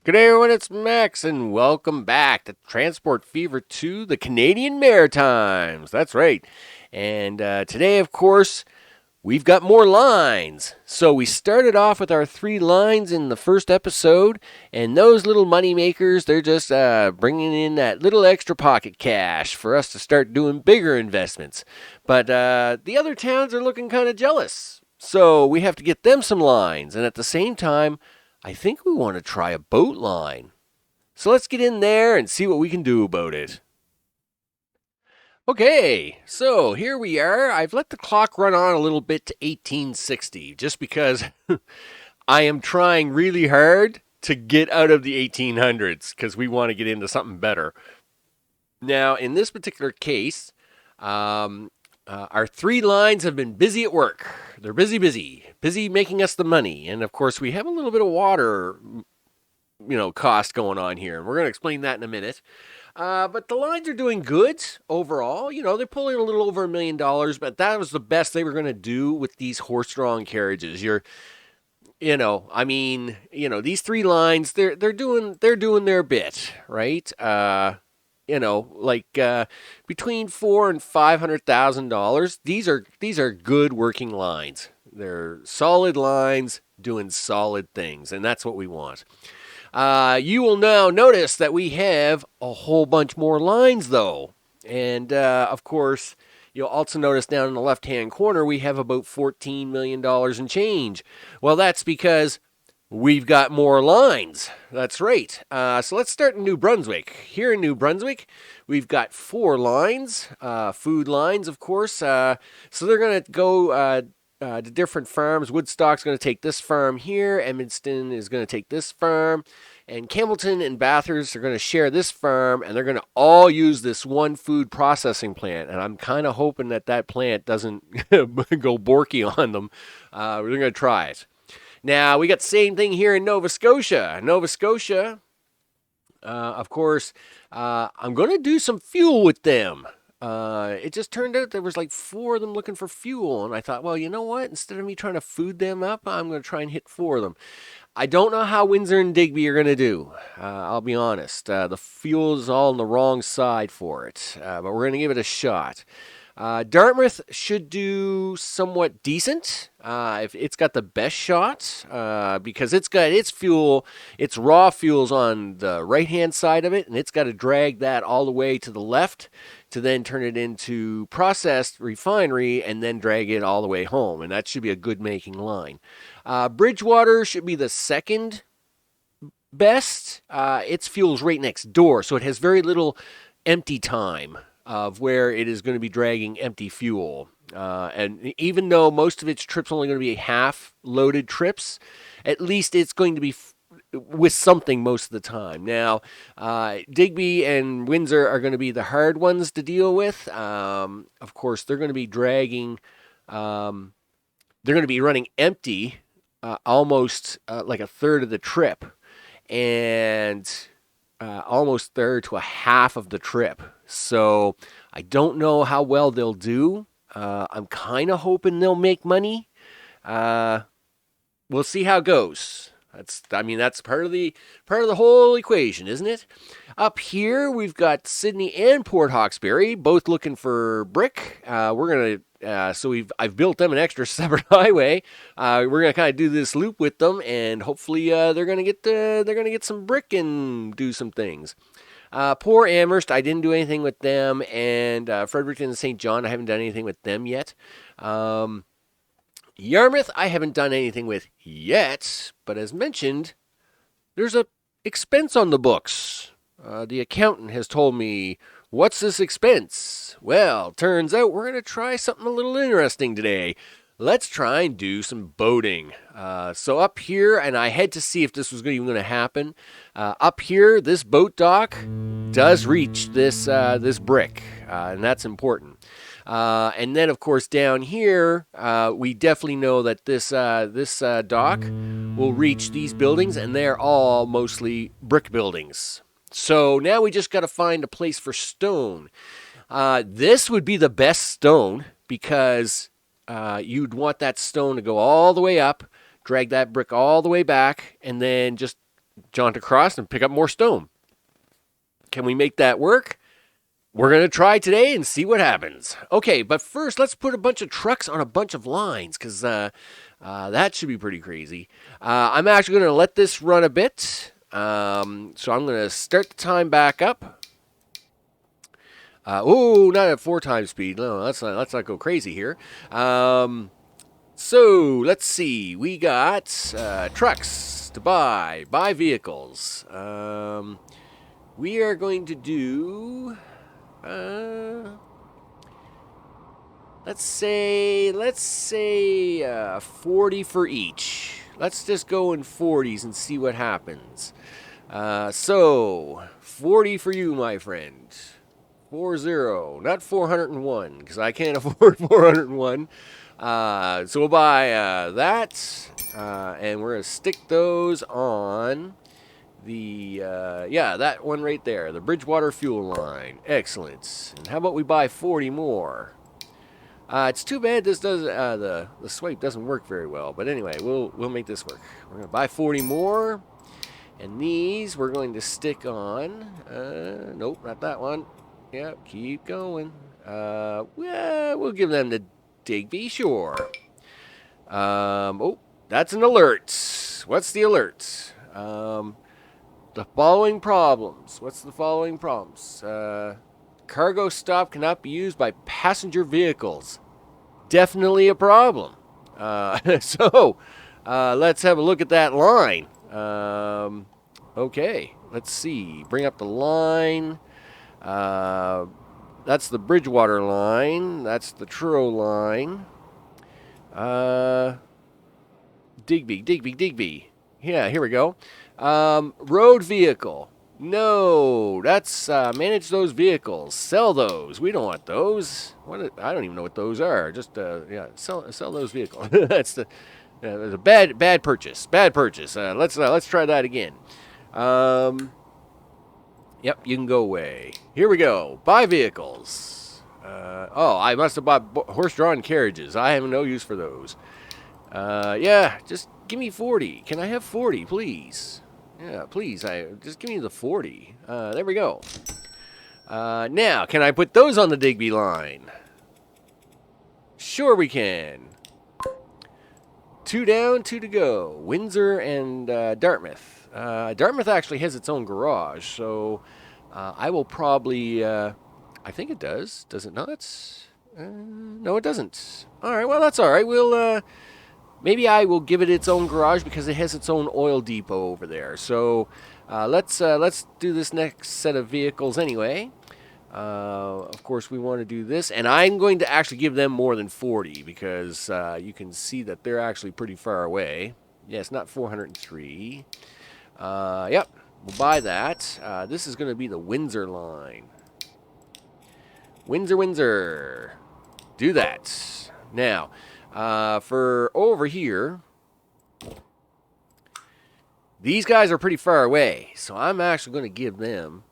Good day, everyone. It's Max, and welcome back to Transport Fever to the Canadian Maritimes. That's right. And today, of course, we've got more lines. So we started off with our three lines in the first episode, and those little money makers, they're just bringing in that little extra pocket cash for us to start doing bigger investments. But the other towns are looking kind of jealous. So we have to get them some lines, and at the same time, I think we want to try a boat line. So let's get in there and see what we can do about it. Okay, so here we are. I've let the clock run on a little bit to 1860 just because I am trying really hard to get out of the 1800s because we want to get into something better. Now, in this particular case, our three lines have been busy at work. They're busy making us the money. And of course, we have a little bit of water, cost going on here. We're going to explain that in a minute. But the lines are doing good overall. They're pulling a little over $1 million, but that was the best they were going to do with these horse-drawn carriages. These three lines, they're doing their bit, right? Between $400,000 and $500,000. These are good working lines. They're solid lines doing solid things, and that's what we want. You will now notice that we have a whole bunch more lines, though. And of course, you'll also notice down in the left hand corner, we have about $14 million in change. Well, that's because we've got more lines. That's right. So let's start in New Brunswick. Here in New Brunswick, we've got four lines, food lines, of course. So they're going to go to different farms. Woodstock's going to take this farm here. Edmundston is going to take this farm. And Campbellton and Bathurst are going to share this farm, and they're going to all use this one food processing plant. And I'm kind of hoping that plant doesn't go borky on them. We're going to try it. Now, we got the same thing here in Nova Scotia. Nova Scotia, of course, I'm going to do some fuel with them. It just turned out there was like four of them looking for fuel, and I thought, well, you know what? Instead of me trying to food them up, I'm going to try and hit four of them. I don't know how Windsor and Digby are going to do. I'll be honest. The fuel is all on the wrong side for it, but we're going to give it a shot. Dartmouth should do somewhat decent. If it's got the best shot, because it's got its fuel, its raw fuels on the right hand side of it, and it's got to drag that all the way to the left to then turn it into processed refinery and then drag it all the way home. And that should be a good making line. Bridgewater should be the second best. Its fuel's right next door, so it has very little empty time of where it is going to be dragging empty fuel. And even though most of its trips are only going to be half loaded trips, at least it's going to be with something most of the time. Now, Digby and Windsor are going to be the hard ones to deal with. Of course, they're going to be dragging, they're going to be running empty almost like a third of the trip and almost third to a half of the trip. So I don't know how well they'll do. I'm kind of hoping they'll make money. We'll see how it goes. That's part of the whole equation, isn't it? Up here we've got Sydney and Port Hawkesbury, both looking for brick. I've built them an extra separate highway. We're gonna kind of do this loop with them, and hopefully they're gonna get some brick and do some things. Poor Amherst, I didn't do anything with them, and Fredericton and St. John, I haven't done anything with them yet. Yarmouth, I haven't done anything with yet, but as mentioned, there's a expense on the books. The accountant has told me, what's this expense? Well, turns out we're going to try something a little interesting today. Let's try and do some boating. So up here, and I had to see if this was even going to happen. Up here, this boat dock does reach this brick, and that's important. And then, of course, down here, we definitely know that this dock will reach these buildings, and they're all mostly brick buildings. So now we just got to find a place for stone. This would be the best stone because you'd want that stone to go all the way up, drag that brick all the way back, and then just jaunt across and pick up more stone. Can we make that work? We're going to try today and see what happens. Okay, but first, let's put a bunch of trucks on a bunch of lines because that should be pretty crazy. I'm actually going to let this run a bit. So I'm going to start the time back up. Not at 4 times speed. No, let's not go crazy here. So let's see. We got trucks to buy vehicles. We are going to do. Let's say 40 for each. Let's just go in 40s and see what happens. So 40 for you, my friend. 40, not 401, because I can't afford 401. So we'll buy that, and we're gonna stick those on the that one right there, the Bridgewater fuel line. Excellent. And how about we buy 40 more? It's too bad this does the swipe doesn't work very well, but anyway, we'll make this work. We're gonna buy 40 more, and these we're going to stick on. Nope, not that one. Yep, keep going. We'll give them the Digby, sure. That's an alert. What's the alert? The following problems. What's the following problems? Cargo stop cannot be used by passenger vehicles. Definitely a problem. So, let's have a look at that line. Okay, let's see. Bring up the line. That's the Bridgewater line. That's the Truro line. Digby. Yeah, here we go. Road vehicle. No, that's manage those vehicles. Sell those. We don't want those. I don't even know what those are. Just sell those vehicles. That's a bad purchase. Bad purchase. Let's try that again. Yep, you can go away. Here we go. Buy vehicles. I must have bought horse-drawn carriages. I have no use for those. Just give me 40. Can I have 40, please? Yeah, please. Just give me the 40. There we go. Now, can I put those on the Digby line? Sure we can. 2 down, 2 to go. Windsor and Dartmouth. Dartmouth actually has its own garage, so I will probably... I think it does. Does it not? No, it doesn't. All right, well, that's all right. We'll... Maybe I will give it its own garage because it has its own oil depot over there. So let's do this next set of vehicles anyway. Of course, we want to do this. And I'm going to actually give them more than 40 because you can see that they're actually pretty far away. Yes, not 403. Yep, we'll buy that. This is going to be the Windsor line. Windsor. Do that. Now... for over here, these guys are pretty far away, so I'm actually going to give them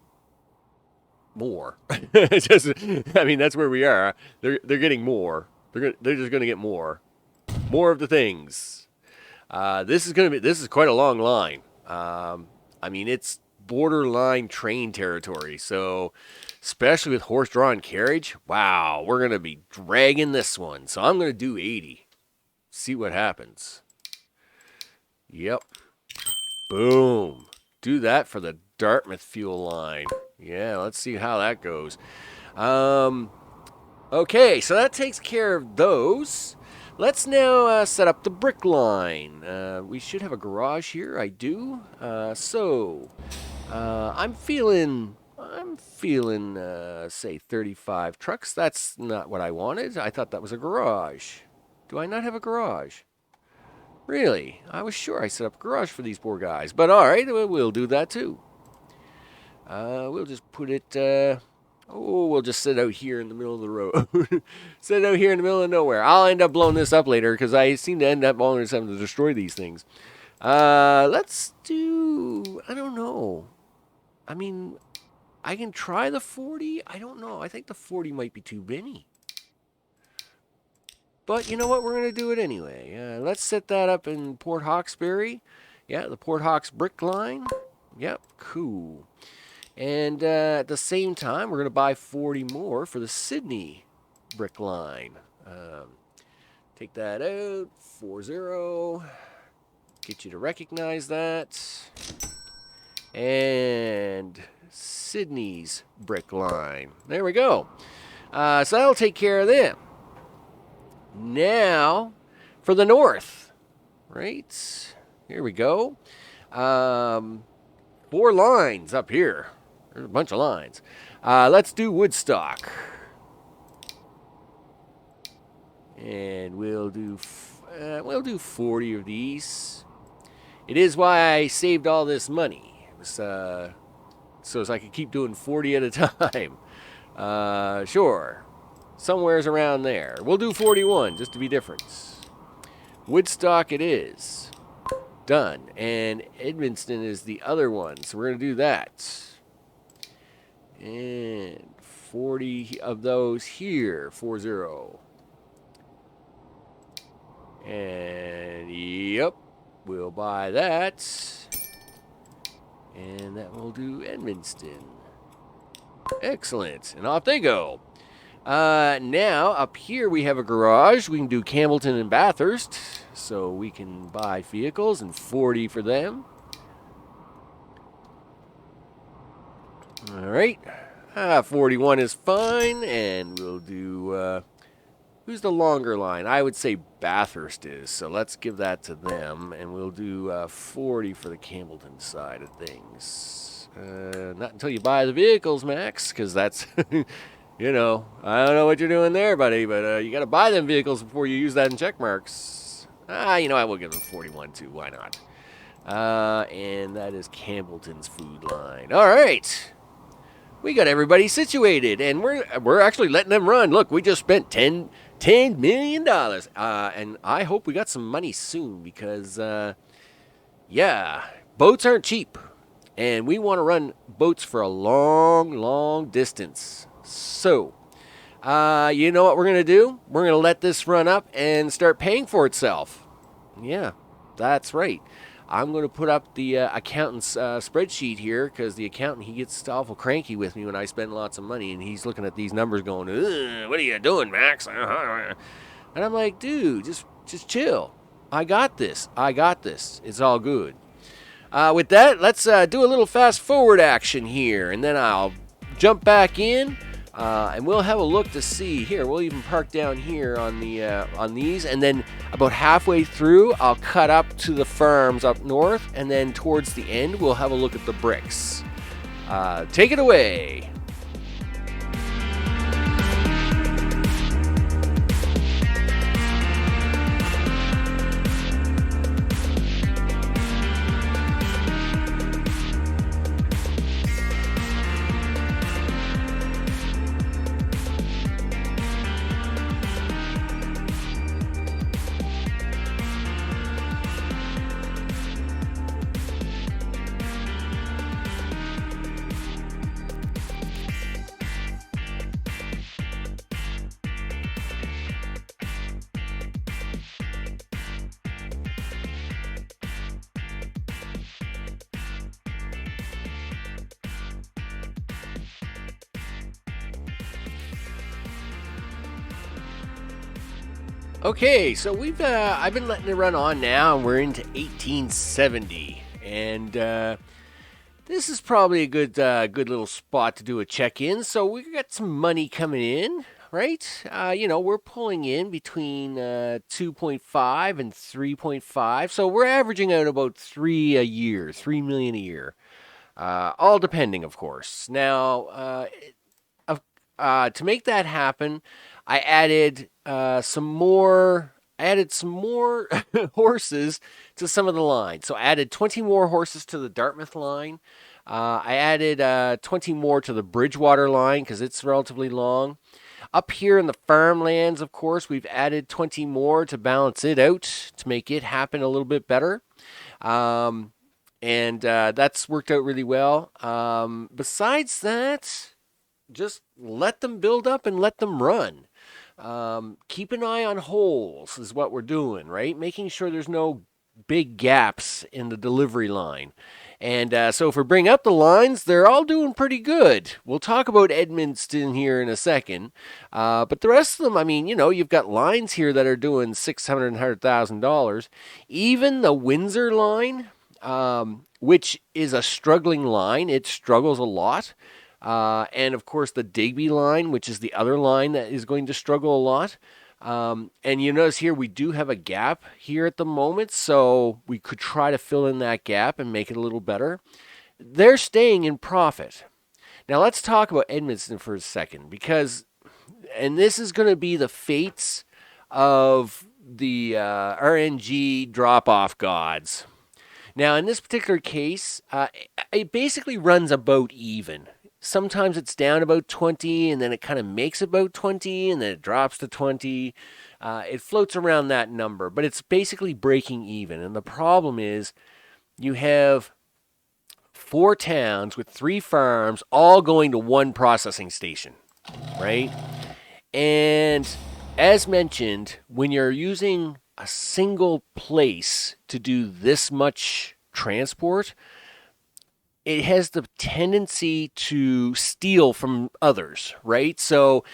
more. That's where we are. They're getting more. They're just going to get more of the things. This is quite a long line. It's borderline train territory, so. Especially with horse-drawn carriage. Wow, we're going to be dragging this one. So I'm going to do 80. See what happens. Yep. Boom. Do that for the Dartmouth fuel line. Yeah, let's see how that goes. Okay, so that takes care of those. Let's now set up the brick line. We should have a garage here. I do. I'm feeling, say, 35 trucks. That's not what I wanted. I thought that was a garage. Do I not have a garage? Really? I was sure I set up a garage for these poor guys. But all right, we'll do that too. We'll just put it... we'll just sit out here in the middle of the road. Sit out here in the middle of nowhere. I'll end up blowing this up later because I seem to end up always having to destroy these things. Let's do... I don't know. I can try the 40. I don't know. I think the 40 might be too many. But you know what? We're going to do it anyway. Let's set that up in Port Hawkesbury. Yeah, the Port Hawks brick line. Yep, cool. And at the same time, we're going to buy 40 more for the Sydney brick line. Take that out, 40. Get you to recognize that. And Sydney's brick line. There we go. So that'll take care of them. Now, for the north, right? Here we go. 4 lines up here. There's a bunch of lines. Let's do Woodstock. And we'll do 40 of these. It is why I saved all this money. It was, so as I could keep doing 40 at a time. Sure. Somewhere's around there. We'll do 41 just to be different. Woodstock it is. Done. And Edmundston is the other one. So we're going to do that. And 40 of those here. 40. And yep. We'll buy that. And that will do Edmundston. Excellent. And off they go. Now, up here we have a garage. We can do Campbellton and Bathurst. So we can buy vehicles and 40 for them. All right. 41 is fine. And we'll do... who's the longer line? I would say Bathurst is. So let's give that to them. And we'll do 40 for the Campbellton side of things. Not until you buy the vehicles, Max. Because that's... You know, I don't know what you're doing there, buddy, but you got to buy them vehicles before you use that in check marks. You know, I will give them 41 too. Why not? And that is Campbellton's food line. All right, we got everybody situated, and we're actually letting them run. Look, we just spent $10 million, and I hope we got some money soon because, yeah, boats aren't cheap, and we want to run boats for a long, long distance. So, you know what we're going to do? We're going to let this run up and start paying for itself. Yeah, that's right. I'm going to put up the accountant's spreadsheet here because the accountant, he gets awful cranky with me when I spend lots of money, and he's looking at these numbers going, what are you doing, Max? And I'm like, dude, just chill. I got this. It's all good. With that, let's do a little fast forward action here, and then I'll jump back in. And we'll have a look to see here. We'll even park down here on the on these, and then about halfway through, I'll cut up to the farms up north, and then towards the end, we'll have a look at the bricks. Take it away. Okay, so I've been letting it run on now, and we're into 1870, and this is probably a good little spot to do a check-in. So we got some money coming in, right? You know, we're pulling in between 2.5 and 3.5, so we're averaging out about 3 million a year, all depending, of course. Now, to make that happen, I added some more horses to some of the lines. So I added 20 more horses to the Dartmouth line. I added 20 more to the Bridgewater line because it's relatively long. Up here in the farmlands, of course, we've added 20 more to balance it out, to make it happen a little bit better. And that's worked out really well. Besides that, just let them build up and let them run. Keep an eye on holes is what we're doing, right? Making sure there's no big gaps in the delivery line. And so if we bring up the lines, they're all doing pretty good. We'll talk about Edmundston here in a second. But the rest of them, I mean, you've got lines here that are doing $600,000. Even the Windsor line, which is a struggling line, it struggles a lot. And of course, the Digby line, which is the other line that is going to struggle a lot. And you notice here we do have a gap here at the moment, so we could try to fill in that gap and make it a little better. They're staying in profit. Now let's talk about Edmundston for a second, and this is going to be the fates of the RNG drop-off gods. Now, in this particular case, it basically runs about even. Sometimes it's down about 20, and then it kind of makes about 20, and then it drops to 20. It floats around that number, but it's basically breaking even. And the problem is you have 4 towns with 3 farms all going to one processing station, right? And as mentioned, when you're using a single place to do this much transport, it has the tendency to steal from others, right? So,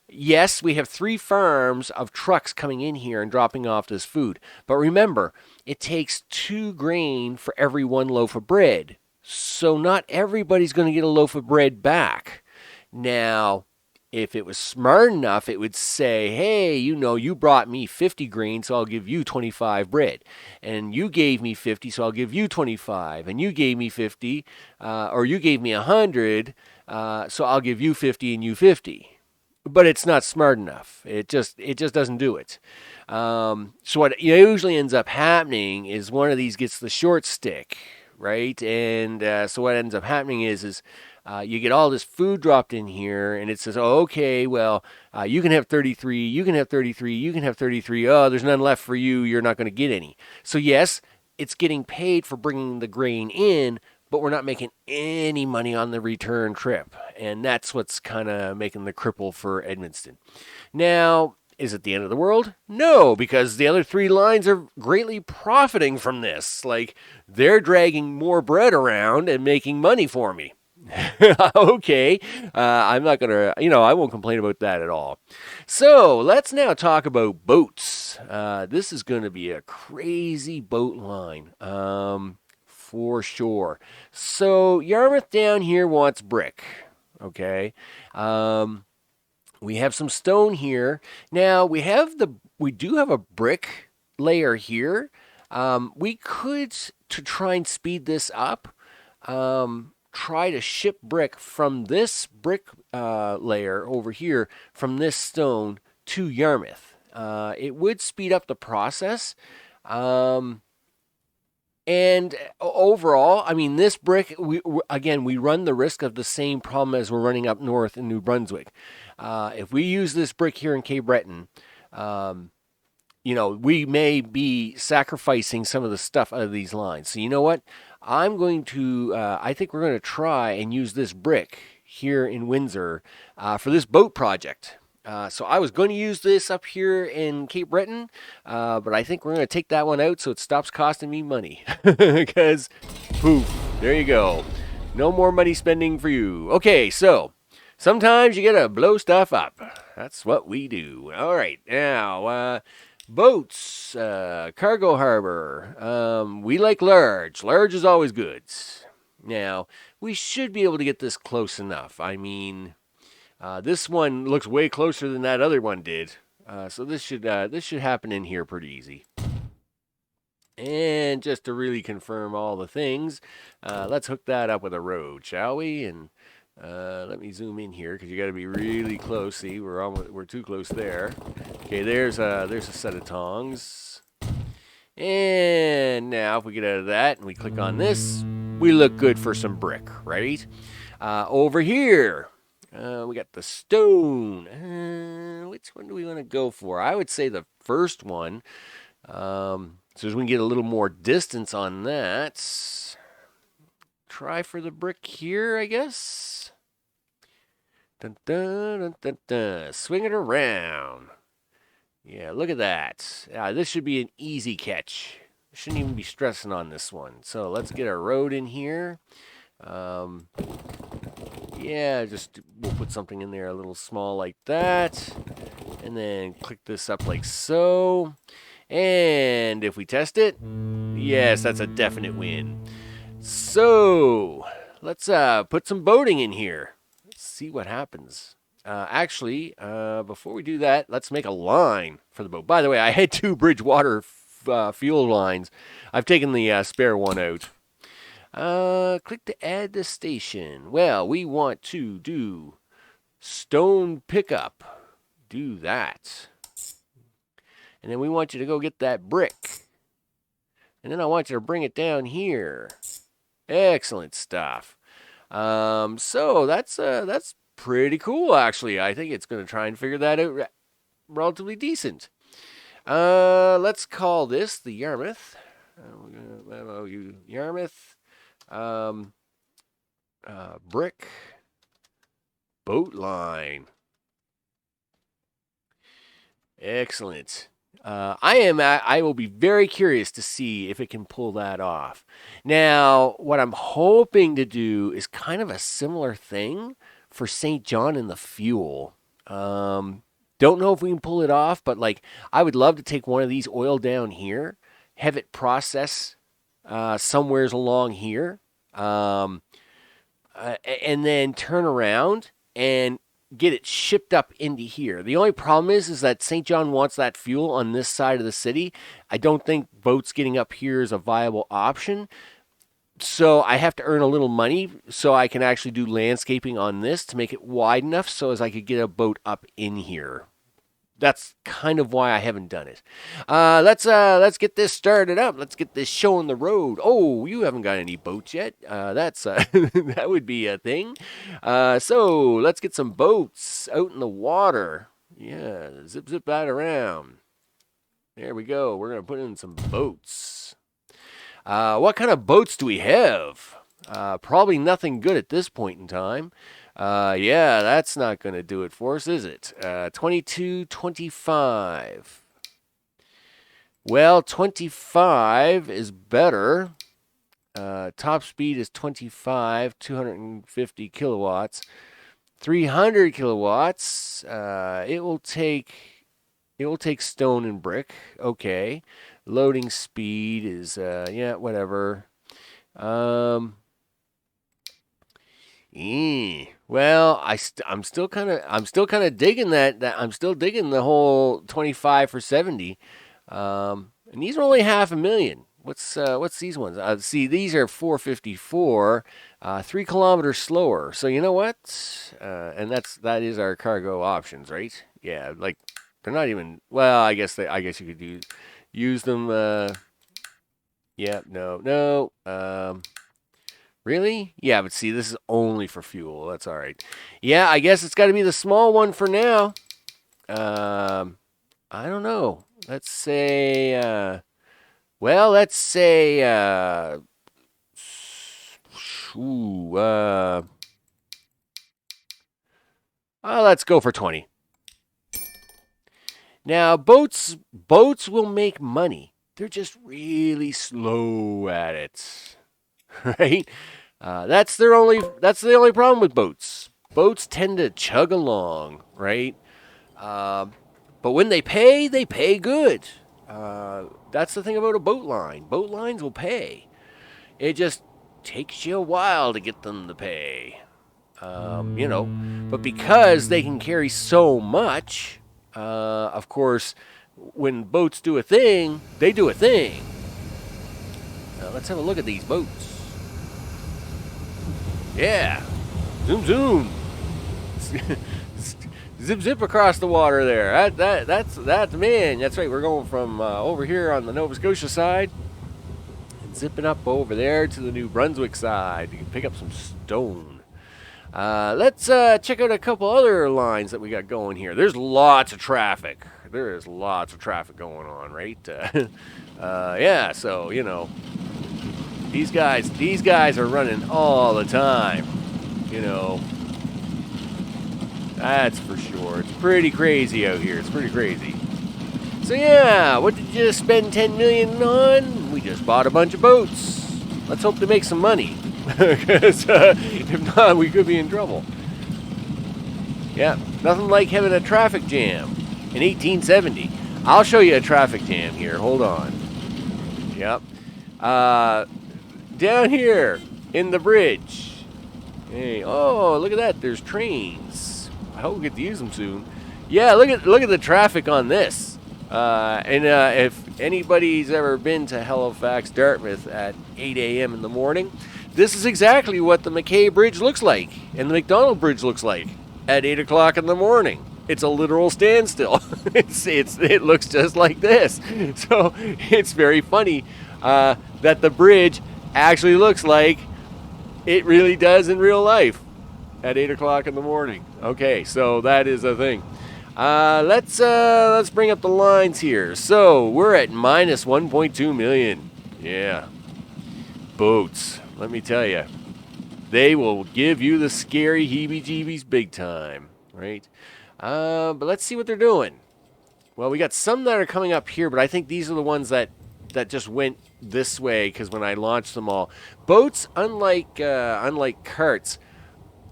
yes, we have 3 farms of trucks coming in here and dropping off this food. But remember, it takes 2 grain for every 1 loaf of bread. So not everybody's going to get a loaf of bread back. Now, if it was smart enough, it would say, hey, you brought me 50 grain, so I'll give you 25 bread. And you gave me 50, so I'll give you 25. And you gave me 50, or you gave me 100, so I'll give you 50 and you 50. But it's not smart enough. It just doesn't do it. So what usually ends up happening is one of these gets the short stick, right? And so what ends up happening is you get all this food dropped in here, and it says, oh, okay, well, you can have 33, you can have 33, you can have 33. Oh, there's none left for you. You're not going to get any. So, yes, it's getting paid for bringing the grain in, but we're not making any money on the return trip. And that's what's kind of making the cripple for Edmundston. Now, is it the end of the world? No, because the other 3 lines are greatly profiting from this. Like, they're dragging more bread around and making money for me. Okay, I'm not going to, I won't complain about that at all. So let's now talk about boats. This is going to be a crazy boat line, for sure. So Yarmouth down here wants brick, okay? We have some stone here. Now we do have a brick layer here. We could, to try and speed this up, try to ship brick from this brick layer over here, from this stone to Yarmouth. It would speed up the process. And overall, I mean, this brick, we run the risk of the same problem as we're running up north in New Brunswick. If we use this brick here in Cape Breton, we may be sacrificing some of the stuff out of these lines. So you know what? I think we're going to try and use this brick here in Windsor for this boat project. So I was going to use this up here in Cape Breton, but I think we're going to take that one out so it stops costing me money. Because, poof, there you go. No more money spending for you. Okay, so sometimes you got to blow stuff up. That's what we do. All right, now, boats, cargo harbor. We like large. Large is always good. Now, we should be able to get this close enough. I mean, this one looks way closer than that other one did. So this should happen in here pretty easy. And just to really confirm all the things, let's hook that up with a road, shall we? And let me zoom in here because you got to be really close. See, we're too close there. Okay, there's a set of tongs. And now if we get out of that and we click on this, we look good for some brick, right? Over here, we got the stone. Which one do we want to go for? I would say the first one. So as we can get a little more distance on that, try for the brick here, I guess. Dun, dun, dun, dun, dun. Swing it around. Yeah, look at that. This should be an easy catch. Shouldn't even be stressing on this one. So let's get a road in here. Yeah, just we'll put something in there a little small like that. And then click this up like so. And if we test it, yes, that's a definite win. So let's put some boating in here. Let's see what happens. Actually, before we do that, let's make a line for the boat. By the way, I had 2 Bridgewater fuel lines. I've taken the spare one out. Click to add the station. Well, we want to do stone pickup. Do that. And then we want you to go get that brick. And then I want you to bring it down here. Excellent stuff. So that's pretty cool, actually. I think it's going to try and figure that out relatively decent. Let's call this the Yarmouth. We're going to Yarmouth. Brick boat line. Excellent. I will be very curious to see if it can pull that off. Now, what I'm hoping to do is kind of a similar thing for St. John and the fuel. Don't know if we can pull it off, but like I would love to take one of these oil down here, have it process somewheres along here, and then turn around and get it shipped up into here. The only problem is that St. John wants that fuel on this side of the city. I don't think boats getting up here is a viable option. So I have to earn a little money so I can actually do landscaping on this to make it wide enough so as I could get a boat up in here. That's kind of why I haven't done it. Let's get this started up. Let's get this show on the road. Oh, you haven't got any boats yet. That's that would be a thing. So let's get some boats out in the water. Yeah, zip that around. There we go. We're gonna put in some boats. What kind of boats do we have? Probably nothing good at this point in time. Yeah, that's not going to do it for us, is it? 2225. Well, 25 is better. Top speed is 25, 250 kilowatts. 300 kilowatts. It will take stone and brick. Okay. Loading speed is yeah, whatever. Well, I'm still kind of digging that. I'm still digging the whole 25 for 70. And these are only $500,000. What's these ones? See, these are 454, 3 kilometers slower. So you know what? And that is our cargo options, right? Yeah, like they're not even. Well, I guess you could use them. Yeah, no. Really? Yeah, but see, this is only for fuel. That's all right. Yeah, I guess it's got to be the small one for now. I don't know. Let's say, let's go for 20. Now, boats will make money. They're just really slow at it. Right? That's the only problem with boats. Boats tend to chug along, right? But when they pay good. That's the thing about a boat line. Boat lines will pay. It just takes you a while to get them to pay. But because they can carry so much, of course, when boats do a thing, they do a thing. Let's have a look at these boats. Yeah. Zoom. Zip across the water there. That's man. That's right. We're going from over here on the Nova Scotia side and zipping up over there to the New Brunswick side. You can pick up some stone. Let's check out a couple other lines that we got going here. There's lots of traffic. There is lots of traffic going on, right? Yeah. So these guys are running all the time. That's for sure. It's pretty crazy out here. It's pretty crazy. So yeah, what did you spend $10 million on? we just bought a bunch of boats. Let's hope they make some money. Because if not, we could be in trouble. Yeah, nothing like having a traffic jam in 1870. I'll show you a traffic jam here. Hold on. Yep. Down here in the bridge. Hey, oh, look at that. There's trains. I hope we get to use them soon. Yeah, look at the traffic on this. If anybody's ever been to Halifax, Dartmouth at 8 a.m. in the morning, this is exactly what the McKay Bridge looks like and the McDonald Bridge looks like at 8 o'clock in the morning. It's a literal standstill. It looks just like this. So it's very funny that the bridge actually looks like it really does in real life at 8 o'clock in the morning. Okay, so that is a thing. Let's bring up the lines here. So we're at minus 1.2 million. Yeah. Boats. Let me tell you, they will give you the scary heebie-jeebies big time, right? But let's see what they're doing. Well, we got some that are coming up here, but I think these are the ones that just went this way because when I launched them all. Boats, unlike carts,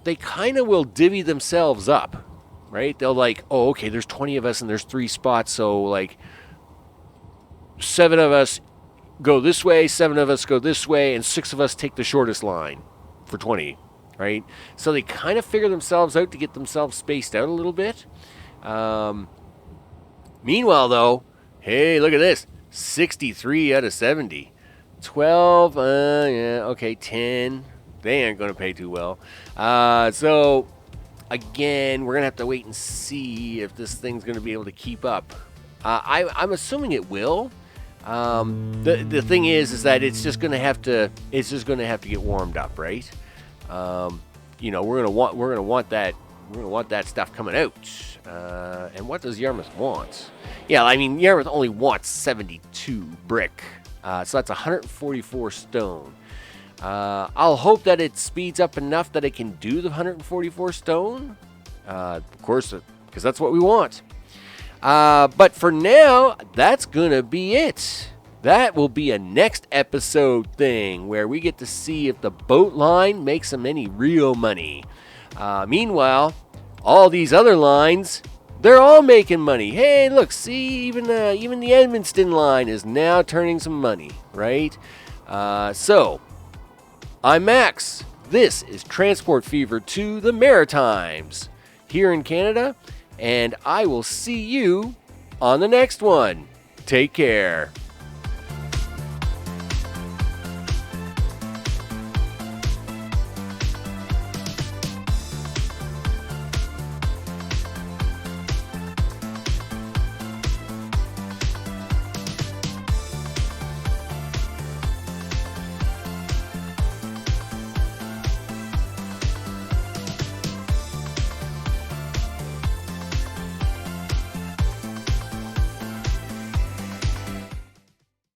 they kind of will divvy themselves up, right? They'll like, oh, okay, there's 20 of us and there's 3 spots, so like 7 of us go this way, 7 of us go this way, and 6 of us take the shortest line for 20, right? So they kind of figure themselves out to get themselves spaced out a little bit. Meanwhile, though, hey, look at this. 63 out of 70. 12, yeah, okay, 10. They aren't going to pay too well. So, again, we're going to have to wait and see if this thing's going to be able to keep up. I'm assuming it will. The thing is that it's just going to have to get warmed up, right? We're going to want that stuff coming out. And what does Yarmouth want? Yeah, I mean, Yarmouth only wants 72 brick. So that's 144 stone. I'll hope that it speeds up enough that it can do the 144 stone. Of course, because that's what we want. But for now, that's going to be it. That will be a next episode thing where we get to see if the boat line makes them any real money. Meanwhile, all these other lines, they're all making money. Hey, look, see, even the Edmundston line is now turning some money, right? So, I'm Max. This is Transport Fever to the Maritimes here in Canada, and I will see you on the next one. Take care.